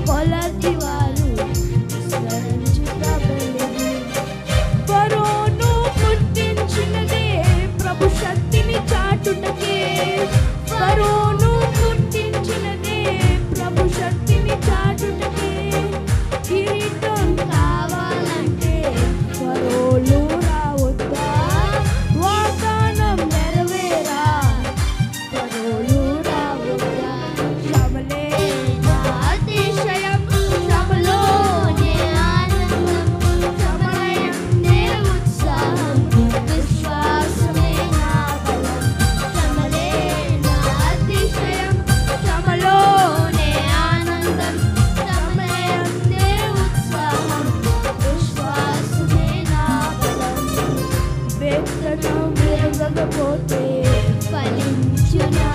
కొలది వారు విస్తరించుటబడెను. ఫరోను పుట్టించినదే ప్రభు శక్తిని చాటుటకే. ఫరోను పుట్టించినదే ప్రభు శక్తిని చాటుటకే. కిరీటం కావాలంటే ఫరోలు రావద్దా? వాగ్దానం నెరవేరా ఫరోలు రావద్దా? శ్రమలే నా అతిశయం, శ్రమలోనే ఆనందం, శ్రమయందే ఉత్సాహం, విశ్వాసమే నా బలం. శ్రమలే నా అతిశయం, శ్రమలోనే ఆనందం, శ్రమయందే ఉత్సాహం, విశ్వాసమే నా బలం. విత్తనం విరగకపోతే ఫలించునా?